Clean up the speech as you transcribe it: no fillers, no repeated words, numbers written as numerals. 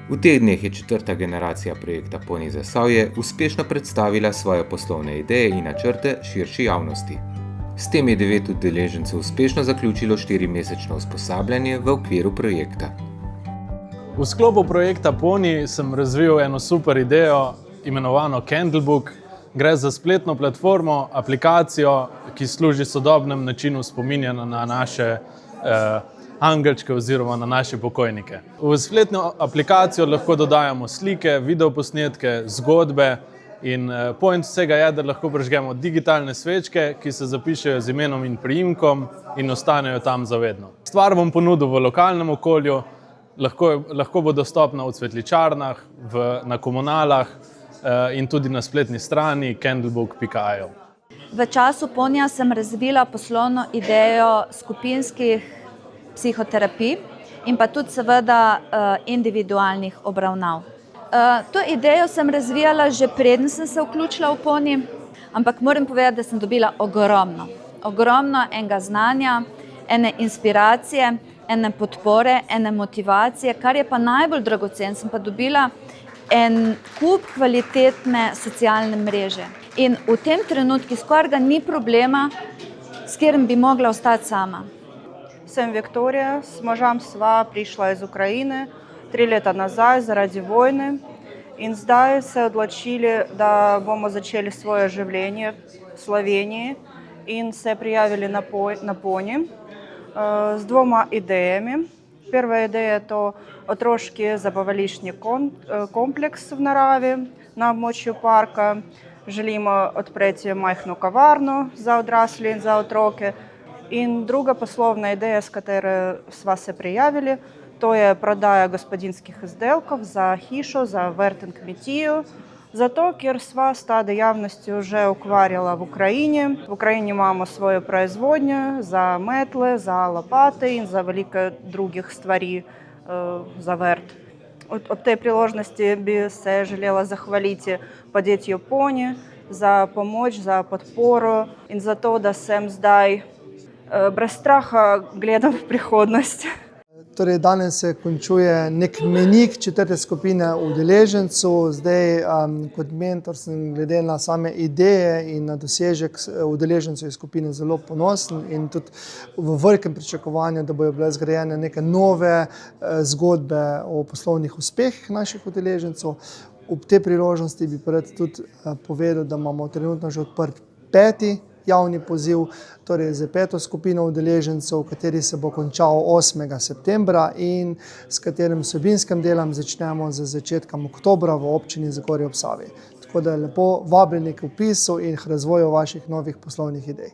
V teh dneh je četrta generacija projekta Poni Zasavje uspešno predstavila svoje poslovne ideje in načrte širši javnosti. S tem je 9 udeležencev uspešno zaključilo 4-mesečno usposabljanje v okviru projekta. V sklopu projekta Poni sem razvil eno super idejo, imenovano Candlebook. Gre za spletno platformo, aplikacijo, ki služi sodobnem načinu spominjanja na naše angelčke oziroma na naše pokojnike. V spletno aplikacijo lahko dodajamo slike, videoposnetke, zgodbe in point vsega je, da lahko prižgemo digitalne svečke, ki se zapišejo z imenom in priimkom in ostanejo tam zavedno. Stvar bom ponudil v lokalnem okolju, lahko bo dostopna v cvetličarnah, na komunalah in tudi na spletni strani candlebook.io. V času Ponija sem razvila poslovno idejo skupinskih psihoterapij in pa tudi seveda individualnih obravnav. To idejo sem razvijala že preden sem se vključila v Poni, ampak moram povedati, da sem dobila ogromno enega znanja, ene inspiracije, ene podpore, ene motivacije, kar je pa najbolj dragocen, sem pa dobila en kup kvalitetne socialne mreže. In v tem trenutku skoraj ni problema, s katerim bi mogla ostati sama. Sem Viktorija, s možem sva prišla iz Ukrajine 3 leta nazaj zaradi vojne in zdaj se odločili, da bomo začeli svoje življenje v Sloveniji in se prijavili na Poni z 2 idejami. Prva ideja je to otroški zabavališčni kompleks v naravi na območju parka. Želimo odpreti majhno kavarno za odrasle in za otroke. In druga poslovna ideja, s katero sva se prijavili, to je prodaja gospodinjskih izdelkov za hišo, za vrt in kmetijo. Zato, ker sva s ta dejavnostjo že ukvarjala v Ukrajini. V Ukrajini imamo svojo proizvodnjo za metle, za lopate in za veliko drugih stvari za vrt. Ob tej priložnosti bi se želela zahvaliti podjetju Poni za pomoč, za podporo in za to, da sem zdaj brez straha gledam v prihodnost. Torej, danes se končuje nek mejnik 4. skupine udeležencev. Zdaj, kot mentor sem glede na same ideje in na dosežek udeležencev iz skupine zelo ponosen in tudi v velikem pričakovanju, da bodo bile zgrajene neke nove zgodbe o poslovnih uspehih naših udeležencev. Ob tej priložnosti bi rad tudi povedal, da imamo trenutno že odprt 5. javni poziv, torej za 5. skupino udeležencev, kateri se bo končal 8. septembra in s katerim vsebinskim delom začnemo z začetkom oktobra v občini Zagorje ob Savi. Tako da lepo vabljeni k vpisu in k razvoju vaših novih poslovnih idej.